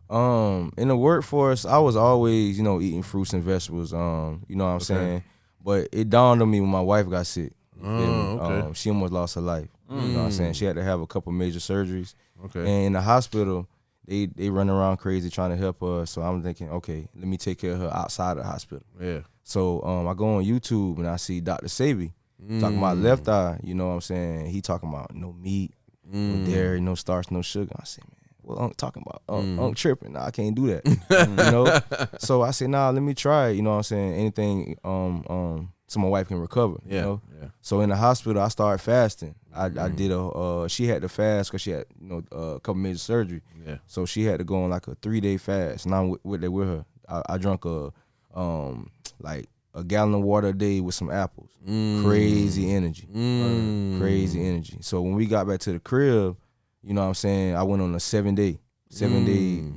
Speaker 3: In the workforce, I was always, eating fruits and vegetables. You know what I'm saying? But it dawned on me when my wife got sick.
Speaker 1: Okay.
Speaker 3: She almost lost her life. You know what I'm saying? She had to have a couple major surgeries.
Speaker 1: Okay.
Speaker 3: And in the hospital, they run around crazy trying to help her. So I'm thinking, okay, let me take care of her outside of the hospital.
Speaker 1: Yeah.
Speaker 3: So I go on YouTube and I see Dr. Sabi talking about left eye. You know what I'm saying? He talking about no meat, no dairy, no starch, no sugar. I say, man, what Unc talking about? Unc tripping. Nah, I can't do that. So I said, nah, let me try it. You know what I'm saying? Anything so my wife can recover.
Speaker 1: Yeah.
Speaker 3: So in the hospital, I started fasting. I did she had to fast because she had a couple major surgery.
Speaker 1: Yeah.
Speaker 3: So she had to go on like a 3-day fast, and I'm with her. I drank like a gallon of water a day with some apples. Crazy energy. Crazy energy. So when we got back to the crib, you know what I'm saying, I went on a 7-day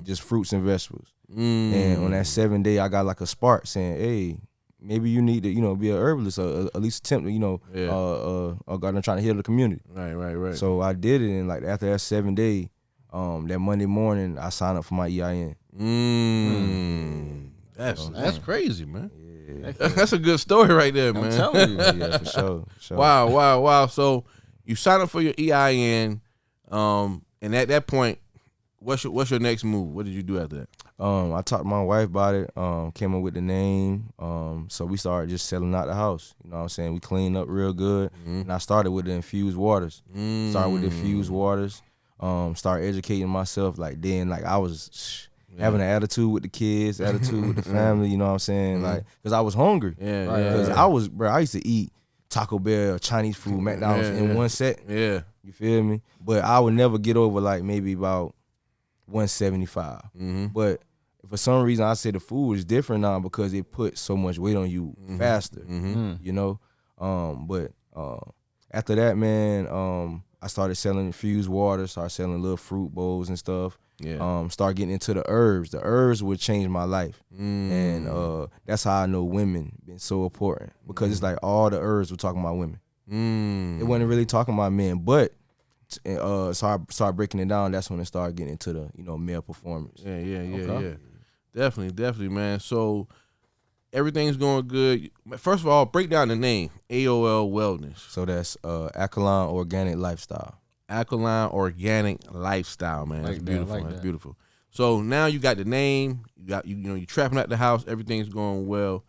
Speaker 3: just fruits and vegetables. And on that 7 day, I got like a spark saying, hey, maybe you need to, you know, be an herbalist or at least attempt to, you know, or God, I'm trying to heal the community.
Speaker 1: Right.
Speaker 3: So I did it, and like after that 7 day, that Monday morning, I signed up for my EIN.
Speaker 1: That's crazy, man.
Speaker 3: Yeah.
Speaker 1: That's a good story right there, man.
Speaker 2: I'm telling you.
Speaker 3: Yeah, for sure.
Speaker 1: Wow. So you sign up for your EIN, and at that point, what's your next move? What did you do after that?
Speaker 3: I talked to my wife about it, came up with the name. So we started just selling out the house. You know what I'm saying? We cleaned up real good. And I started with the infused waters. Started educating myself like then, like I was having an attitude with the kids, attitude with the family, you know what I'm saying? Like, cause I was hungry. Cause I used to eat Taco Bell, Chinese food, McDonald's in one set.
Speaker 1: Yeah.
Speaker 3: You feel me? But I would never get over like maybe about 175. But for some reason, I say the food is different now because it puts so much weight on you faster, you know? But after that, man, I started selling infused water, started selling little fruit bowls and stuff. Start getting into the herbs. The herbs would change my life. And that's how I know women been so important because it's like all the herbs were talking about women. It wasn't really talking about men, but so I started breaking it down. That's when it started getting into the, you know, male performance.
Speaker 1: Yeah. Definitely, man. So everything's going good. First of all, break down the name, AOL Wellness.
Speaker 3: So that's Alkaline Organic Lifestyle.
Speaker 1: Alkaline Organic Lifestyle, man. That's beautiful. That's beautiful. So now you got the name. You're trapping at the house. Everything's going well.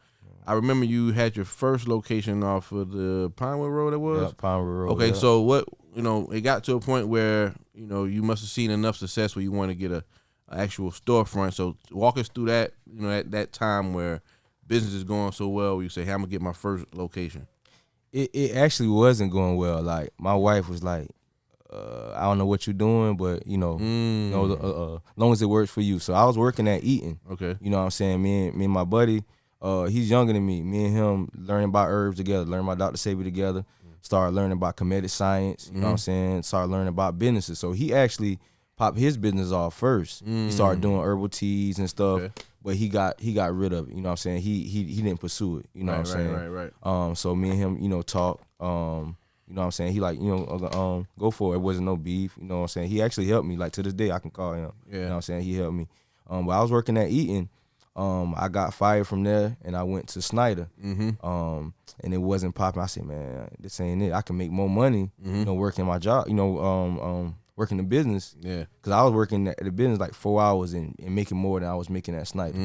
Speaker 1: I remember you had your first location off of the Pinewood Road. It was
Speaker 3: Pinewood Road.
Speaker 1: Okay, so what? It got to a point where you must have seen enough success where you want to get a actual storefront. So walk us through that. At that time where business is going so well, where you say, "Hey, I'm gonna get my first location."
Speaker 3: It actually wasn't going well. Like my wife was like, I don't know what you're doing, but long as it works for you. So I was working at Eaton.
Speaker 1: Okay.
Speaker 3: You know what I'm saying? Me and my buddy, he's younger than me. Me and him learning about herbs together, learning about Dr. Sabi together, started learning about comedic science, you know what I'm saying? Started learning about businesses. So he actually popped his business off first. He started doing herbal teas and stuff. Okay. But he got rid of it, you know what I'm saying? He didn't pursue it, you know what I'm saying?
Speaker 1: Right.
Speaker 3: So me and him, talk, you know what I'm saying? He like, go for it. It wasn't no beef, you know what I'm saying? He actually helped me. Like to this day, I can call him. Yeah. You know what I'm saying? He helped me. But I was working at Eaton. I got fired from there and I went to Snyder. And it wasn't popping. I said, man, this ain't it. I can make more money, working my job, working the business. Yeah. Because I was working at the business like 4 hours and making more than I was making at Snyder.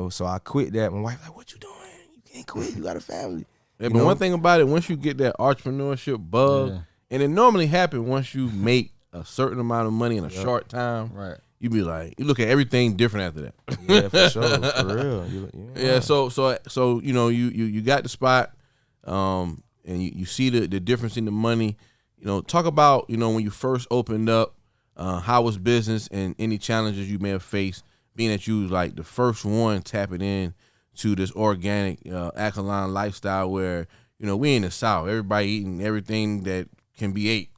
Speaker 3: So I quit that. My wife like, what you doing? You can't quit. You got a family.
Speaker 1: Yeah, but one thing about it, once you get that entrepreneurship bug, and it normally happens once you make a certain amount of money in a short time, right? You be like, you look at everything different after that.
Speaker 3: Yeah, for sure, for real.
Speaker 1: Yeah. So you got the spot, and you see the difference in the money. Talk about when you first opened up, how was business and any challenges you may have faced, being that you was like the first one tapping in to this organic alkaline lifestyle where we in the South, everybody eating everything that can be ate.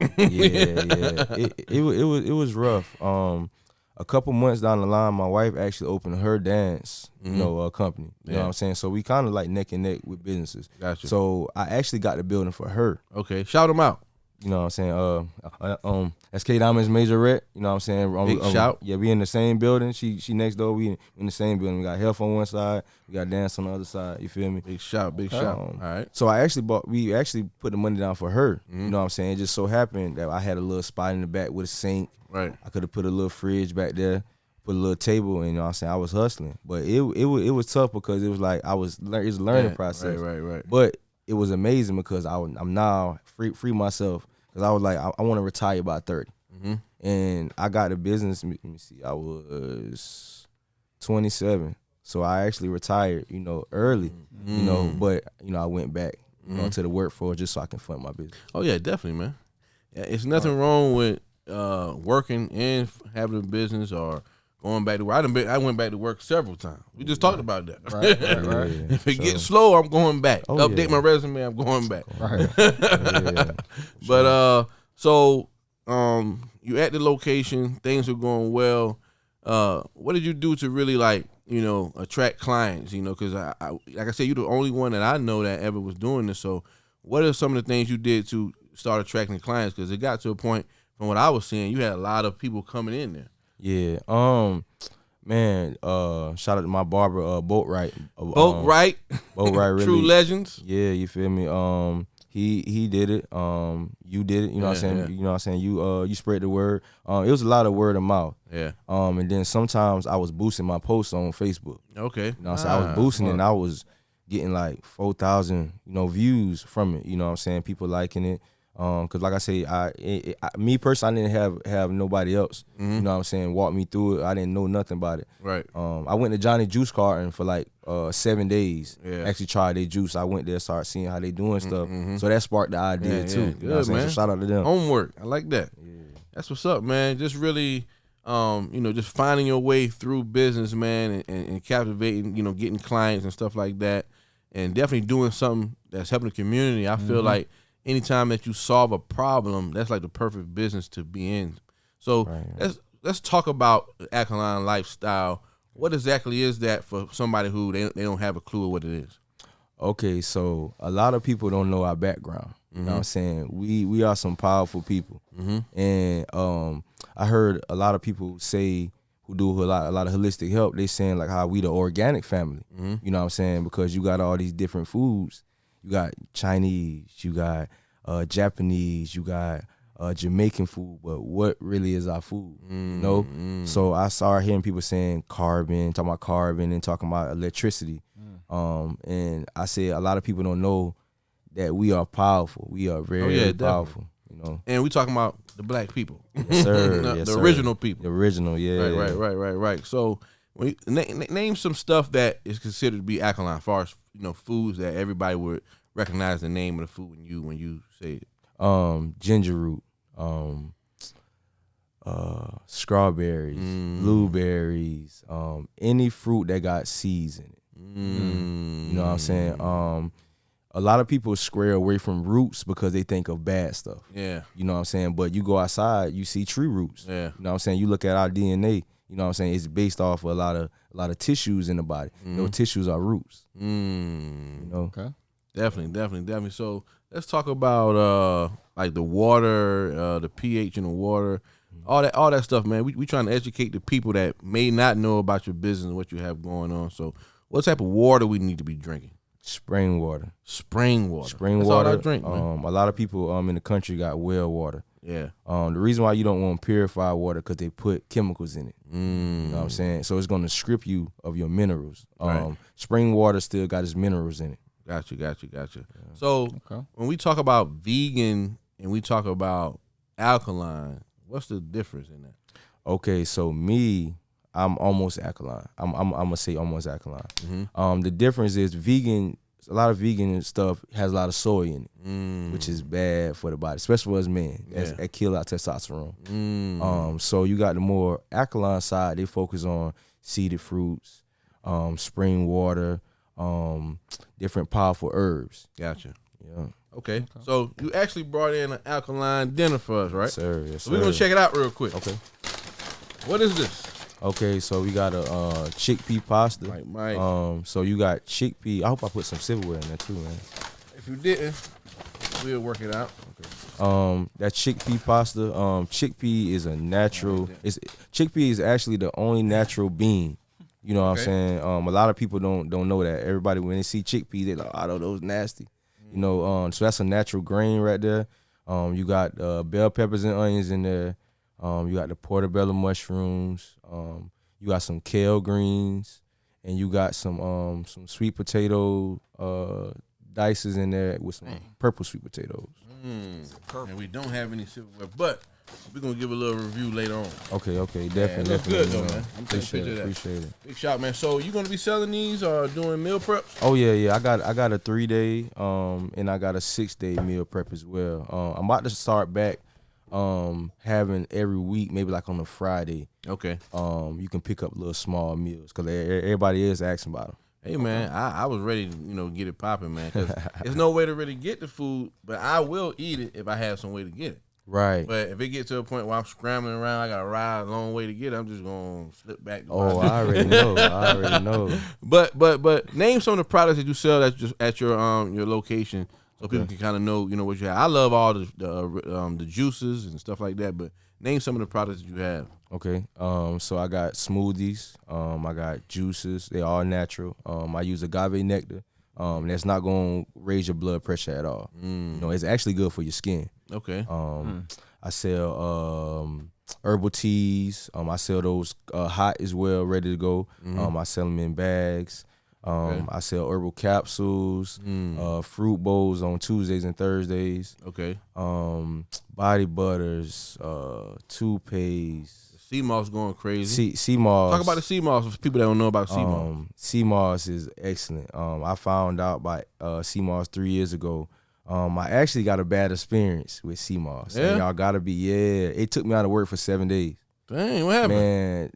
Speaker 3: It was rough. A couple months down the line, my wife actually opened her dance company. You know what I'm saying? So we kind of like neck and neck with businesses. Gotcha. So I actually got the building for her.
Speaker 1: Okay, shout them out.
Speaker 3: You know what I'm saying? SK Diamonds Majorette, you know what I'm saying?
Speaker 1: Big shout.
Speaker 3: Yeah, we in the same building. She next door. We in the same building. We got health on one side. We got dance on the other side. You feel me?
Speaker 1: Big shout. All right.
Speaker 3: So we actually put the money down for her. You know what I'm saying? It just so happened that I had a little spot in the back with a sink. Right. I could have put a little fridge back there, put a little table, and you know what I'm saying? I was hustling. But it was tough because it was like it was a learning process.
Speaker 1: Right.
Speaker 3: But it was amazing because I'm now free myself because I was like I want to retire by 30, and I got the business. Let me see, I was 27, so I actually retired, early, but I went back to the workforce just so I can fund my business.
Speaker 1: Oh yeah, definitely, man. It's nothing wrong with working and having a business or going back to work. I went back to work several times. We just talked about that. Right. If it gets slow, I'm going back. Update my resume, I'm going back. Right. But so you at the location, things are going well. What did you do to really attract clients? Because I like I said, you're the only one that I know that ever was doing this. So, what are some of the things you did to start attracting clients? Because it got to a point, from what I was seeing, you had a lot of people coming in there.
Speaker 3: Yeah. Man, shout out to my barber, Boatwright.
Speaker 1: Boatwright,
Speaker 3: Boatwright, really.
Speaker 1: True legends.
Speaker 3: Yeah, you feel me? He did it. You did it. You know what I'm saying?
Speaker 1: Yeah.
Speaker 3: You know what I'm saying? You spread the word. It was a lot of word of mouth.
Speaker 1: Yeah.
Speaker 3: And then sometimes I was boosting my posts on Facebook.
Speaker 1: Okay.
Speaker 3: You know what I'm saying? I was boosting it and I was getting like 4,000, views from it. You know what I'm saying? People liking it. Cause like I say, me personally, I didn't have nobody else.
Speaker 1: Mm-hmm.
Speaker 3: You know what I'm saying? Walk me through it. I didn't know nothing about it.
Speaker 1: Right.
Speaker 3: I went to Johnny Juice Carton for like 7 days.
Speaker 1: Yeah.
Speaker 3: Actually tried their juice. I went there, started seeing how they doing stuff.
Speaker 1: Mm-hmm.
Speaker 3: So that sparked the idea too.
Speaker 1: Yeah.
Speaker 3: You know what I'm saying?
Speaker 1: Man.
Speaker 3: So shout out to them.
Speaker 1: Homework. I like that.
Speaker 3: Yeah.
Speaker 1: That's what's up, man. Just really, just finding your way through business, man, and captivating, getting clients and stuff like that, and definitely doing something that's helping the community. I feel like anytime that you solve a problem, that's like the perfect business to be in. So let's talk about the alkaline lifestyle. What exactly is that for somebody who they don't have a clue of what it is?
Speaker 3: Okay, so a lot of people don't know our background. You know what I'm saying? We are some powerful people. And I heard a lot of people say who do a lot of holistic help, they saying like how we the organic family. You know what I'm saying? Because you got all these different foods. You got Chinese, you got Japanese, you got Jamaican food, but what really is our food? So I started hearing people saying talking about carbon and talking about electricity. And I said a lot of people don't know that we are powerful. We are very powerful.
Speaker 1: And we talking about the black people.
Speaker 3: Yes, sir.
Speaker 1: the original people.
Speaker 3: The original, yeah.
Speaker 1: Right. So when you, name some stuff that is considered to be alkaline, as far as foods that everybody would recognize the name of the food when you say it.
Speaker 3: Ginger root, strawberries, blueberries, any fruit that got seeds in it. You know what I'm saying? A lot of people square away from roots because they think of bad stuff.
Speaker 1: Yeah.
Speaker 3: You know what I'm saying? But you go outside, you see tree roots.
Speaker 1: Yeah.
Speaker 3: You know what I'm saying? You look at our DNA, you know what I'm saying? It's based off of a lot of tissues in the body. Those tissues are roots.
Speaker 2: Okay.
Speaker 1: Definitely. So let's talk about like the water, the pH in the water, all that stuff, man. We trying to educate the people that may not know about your business and what you have going on. So what type of water we need to be drinking?
Speaker 3: Spring water.
Speaker 1: That's
Speaker 3: water.
Speaker 1: all I drink, man.
Speaker 3: A lot of people in the country got well water.
Speaker 1: Yeah.
Speaker 3: The reason why you don't want purified water because they put chemicals in it. You know what I'm saying? So it's gonna strip you of your minerals.
Speaker 1: Right.
Speaker 3: Spring water still got its minerals in it.
Speaker 1: Got you. Yeah. So when we talk about vegan and we talk about alkaline, what's the difference in that?
Speaker 3: Okay, so I'm almost alkaline. I'm gonna say almost alkaline. The difference is vegan. A lot of vegan stuff has a lot of soy in it, which is bad for the body, especially for us men. That kill our testosterone. So you got the more alkaline side. They focus on seeded fruits, spring water, different powerful herbs.
Speaker 1: Gotcha.
Speaker 3: Yeah.
Speaker 1: Okay. So you actually brought in an alkaline dinner for us, right?
Speaker 3: Yes, sir. Yes,
Speaker 1: so we're gonna check it out real quick.
Speaker 3: Okay.
Speaker 1: What is this?
Speaker 3: Okay, so we got a chickpea pasta.
Speaker 1: Right.
Speaker 3: So you got chickpea. I hope I put some silverware in there too, man.
Speaker 1: If you didn't, we'll work it out.
Speaker 3: Okay. That chickpea pasta. Chickpea is a natural. Chickpea is actually the only natural bean. You know what I'm saying? A lot of people don't know that. Everybody when they see chickpea, they like, oh, those nasty. So that's a natural grain right there. You got bell peppers and onions in there. You got the portobello mushrooms. You got some kale greens, and you got some sweet potato dices in there with some purple sweet potatoes.
Speaker 1: And we don't have any silverware, but we're gonna give a little review later on.
Speaker 3: Okay, definitely.
Speaker 1: Looks good though, man.
Speaker 3: Appreciate it.
Speaker 1: Big shot, man. So you gonna be selling these or doing meal preps?
Speaker 3: Oh yeah. I got a 3-day, and I got a 6-day meal prep as well. I'm about to start back. Having every week, maybe like on a Friday.
Speaker 1: Okay.
Speaker 3: You can pick up little small meals because everybody is asking about them.
Speaker 1: Hey man, I was ready to get it popping, man. Cause there's no way to really get the food, but I will eat it if I have some way to get it.
Speaker 3: Right.
Speaker 1: But if it gets to a point where I'm scrambling around, I got to ride a long way to get it, I'm just going to slip back.
Speaker 3: Oh, I already know.
Speaker 1: But name some of the products that you sell that's just at your location so people can kind of know, what you have. I love all the juices and stuff like that, but name some of the products that you have.
Speaker 3: Okay. So I got smoothies. I got juices. They all natural. I use agave nectar. That's not going to raise your blood pressure at all. It's actually good for your skin.
Speaker 1: Okay.
Speaker 3: I sell herbal teas. I sell those hot as well, ready to go. I sell them in bags. I sell herbal capsules, fruit bowls on Tuesdays and Thursdays.
Speaker 1: Okay.
Speaker 3: Body butters, toothpaste.
Speaker 1: Sea moss going crazy.
Speaker 3: Sea moss.
Speaker 1: Talk about the sea moss for people that don't know about sea moss.
Speaker 3: Sea moss is excellent. I found out about sea moss 3 years ago. I actually got a bad experience with sea moss.
Speaker 1: Yeah?
Speaker 3: And y'all gotta be, it took me out of work for 7 days.
Speaker 1: Dang, what happened?
Speaker 3: Man,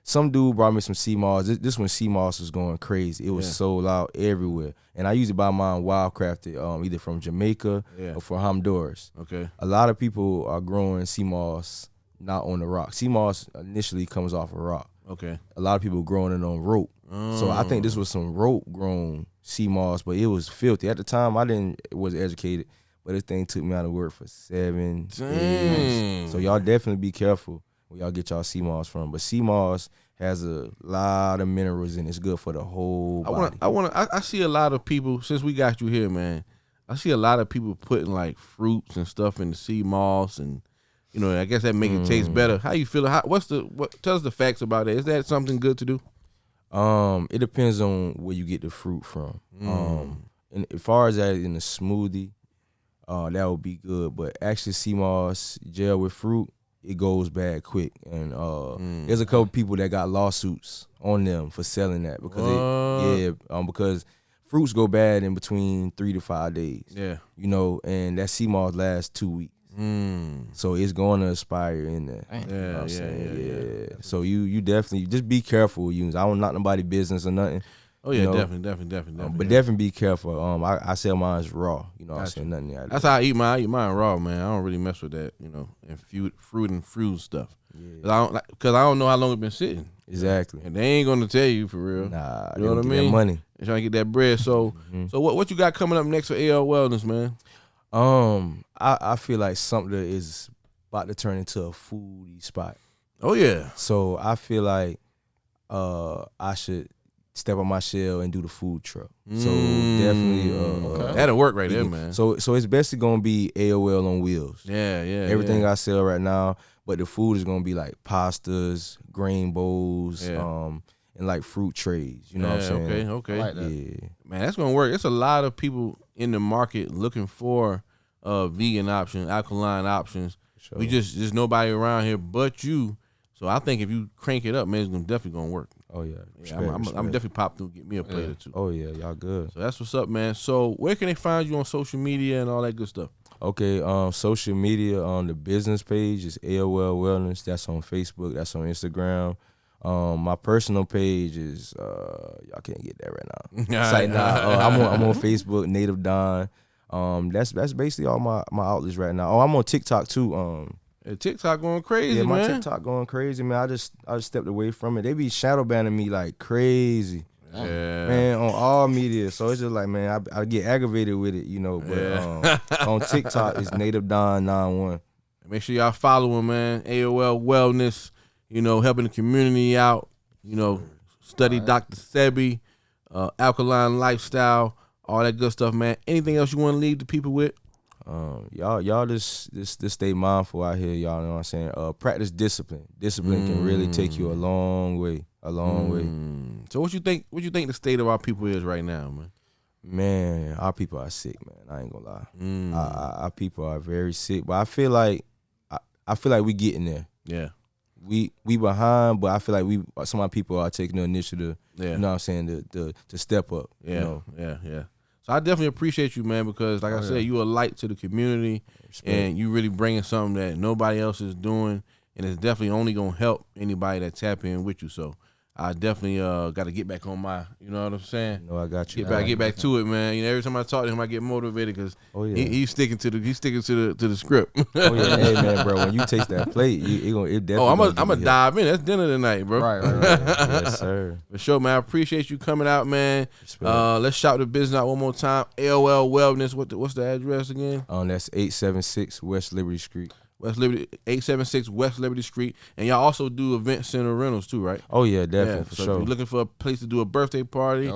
Speaker 3: some dude brought me some sea moss. This when sea moss was going crazy. It was sold out everywhere. And I usually buy mine wildcrafted, either from Jamaica or from Honduras.
Speaker 1: Okay.
Speaker 3: A lot of people are growing sea moss not on the rock. Sea moss initially comes off a rock.
Speaker 1: Okay.
Speaker 3: A lot of people growing it on rope. So I think this was some rope grown sea moss, but it was filthy. At the time, wasn't educated, but this thing took me out of work for 7 days. So y'all definitely be careful where y'all get y'all sea moss from. But sea moss has a lot of minerals in it. It's good for the whole body.
Speaker 1: I see a lot of people, since we got you here, man, I see a lot of people putting like fruits and stuff in the sea moss, and I guess that make it taste better. How you feel? Tell us the facts about it. Is that something good to do?
Speaker 3: It depends on where you get the fruit from. And as far as that in a smoothie, that would be good. But actually, sea moss gel with fruit, it goes bad quick. And there's a couple people that got lawsuits on them for selling that because fruits go bad in between 3 to 5 days.
Speaker 1: Yeah,
Speaker 3: and that sea moss lasts 2 weeks. So it's going to expire in there. Yeah. So you definitely just be careful with use. I don't knock nobody business or nothing.
Speaker 1: Oh yeah, definitely.
Speaker 3: But definitely be careful. I sell mine raw. I say nothing.
Speaker 1: That's how I eat mine. I eat mine raw, man. I don't really mess with that, and fruit stuff. Yeah. Cause I don't know how long it's been sitting.
Speaker 3: Exactly.
Speaker 1: And they ain't gonna tell you for real.
Speaker 3: Nah,
Speaker 1: you know what I mean?
Speaker 3: That money.
Speaker 1: They're trying to get that bread. So, so what you got coming up next for AL Wellness, man?
Speaker 3: I feel like something is about to turn into a foodie spot.
Speaker 1: Oh yeah.
Speaker 3: So I feel like I should step on my shell and do the food truck. So definitely
Speaker 1: that'll work right there, man.
Speaker 3: So it's basically gonna be AOL on wheels.
Speaker 1: Yeah.
Speaker 3: Everything I sell right now, but the food is gonna be like pastas, grain bowls, and like fruit trays. You know what I'm saying?
Speaker 1: Okay.
Speaker 2: Like that.
Speaker 3: Yeah.
Speaker 1: Man, that's gonna work. It's a lot of people in the market looking for vegan options, alkaline options.
Speaker 3: Sure.
Speaker 1: We just nobody around here but you. So I think if you crank it up, man, it's definitely gonna work.
Speaker 3: Oh yeah.
Speaker 1: I'm definitely pop through, get me a plate or two.
Speaker 3: Oh yeah, y'all good.
Speaker 1: So that's what's up, man. So where can they find you on social media and all that good stuff?
Speaker 3: Okay, social media on the business page is AOL Wellness. That's on Facebook. That's on Instagram. My personal page is y'all can't get that right now. It's like, I'm on Facebook, Native Don. That's basically all my outlets right now. Oh, I'm on TikTok too.
Speaker 1: TikTok going crazy,
Speaker 3: yeah, my
Speaker 1: man.
Speaker 3: TikTok going crazy, man. I just stepped away from it. They be shadow banning me like crazy.
Speaker 1: Yeah,
Speaker 3: man, on all media. So it's just like, man, I get aggravated with it, But on TikTok, it's Native Don 91.
Speaker 1: Make sure y'all follow him, man. AOL Wellness, helping the community out. Study Dr. Sebi, alkaline lifestyle, all that good stuff, man. Anything else you want to leave the people with?
Speaker 3: Y'all just stay mindful out here, y'all know what I'm saying? Practice discipline. Discipline can really take you a long way.
Speaker 1: So what you think the state of our people is right now, man?
Speaker 3: Man, our people are sick, man. I ain't gonna lie. Our people are very sick. But I feel like we getting there.
Speaker 1: Yeah.
Speaker 3: We behind, but I feel like some of our people are taking the initiative.
Speaker 1: Yeah.
Speaker 3: You know what I'm saying, to step up.
Speaker 1: Yeah. Yeah. So I definitely appreciate you, man, because like I said, you a light to the community. Respect. And you really bringing something that nobody else is doing, and it's definitely only gonna help anybody that tap in with you. So I definitely got to get back on my, you know what I'm saying?
Speaker 3: No, I got you.
Speaker 1: Get back to it, man. You know, every time I talk to him, I get motivated because he's sticking to the script.
Speaker 3: Oh yeah, hey man, bro. When you taste that plate, it definitely.
Speaker 1: I'm gonna dive in. That's dinner tonight, bro.
Speaker 2: Right.
Speaker 3: Yes, sir.
Speaker 1: For sure, man. I appreciate you coming out, man. Let's shout the business out one more time. AOL Wellness. What's the address again?
Speaker 3: That's 876 West Liberty Street.
Speaker 1: West Liberty, 876 West Liberty Street. And y'all also do event center rentals too, right?
Speaker 3: Oh yeah, definitely for
Speaker 1: so
Speaker 3: sure.
Speaker 1: If you're looking for a place to do a birthday party,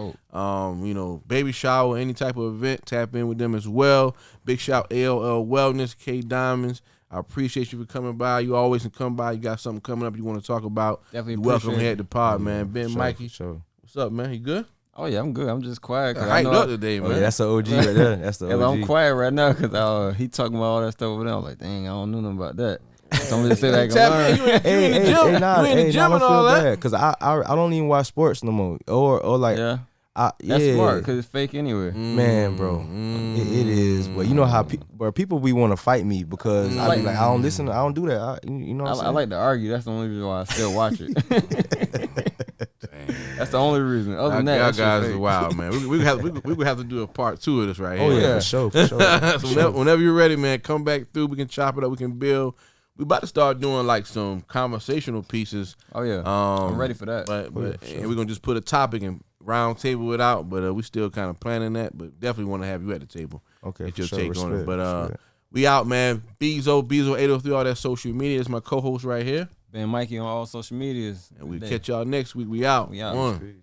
Speaker 1: baby shower, any type of event, tap in with them as well. Big shout AOL Wellness, K Diamonds. I appreciate you for coming by. You always can come by. You got something coming up you want to talk about.
Speaker 2: Definitely
Speaker 1: You're welcome here at the pod, man. Ben,
Speaker 3: sure,
Speaker 1: Mikey.
Speaker 3: Sure.
Speaker 1: What's up, man? You good?
Speaker 2: Oh yeah, I'm good. I'm just quiet.
Speaker 1: I hyped up today, man.
Speaker 3: Yeah, that's the OG right there. That's the OG.
Speaker 2: I'm quiet right now because he talking about all that stuff over there. I'm like, dang, I don't know nothing about that. Somebody say that I can learn.
Speaker 1: You in the gym, and all that.
Speaker 3: Because I don't even watch sports no more. Or like,
Speaker 2: yeah. That's smart because it's fake anyway.
Speaker 3: Man, bro, it is. But you know how people be want to fight me because I be like, I don't listen. I don't do that. You know what I'm saying?
Speaker 2: I like to argue. That's the only reason why I still watch it. That's the only reason. Other than that,
Speaker 1: y'all guys are wild, man. We would have to do a part 2 of this right here.
Speaker 3: Oh yeah, for sure.
Speaker 1: So whenever you're ready, man, come back through. We can chop it up. We can build. We about to start doing like some conversational pieces.
Speaker 2: Oh yeah, I'm ready for that.
Speaker 1: But and we're gonna just put a topic and round table it out. But we still kind of planning that. But definitely want to have you at the table.
Speaker 3: Okay,
Speaker 1: get your
Speaker 3: sure,
Speaker 1: take on it. But
Speaker 3: respect.
Speaker 1: we out, man. Bezo 803, all that social media. It's my co-host right here.
Speaker 2: Ben Mikey on all social medias.
Speaker 1: And we catch y'all next week. We out.
Speaker 2: We out.
Speaker 3: Peace.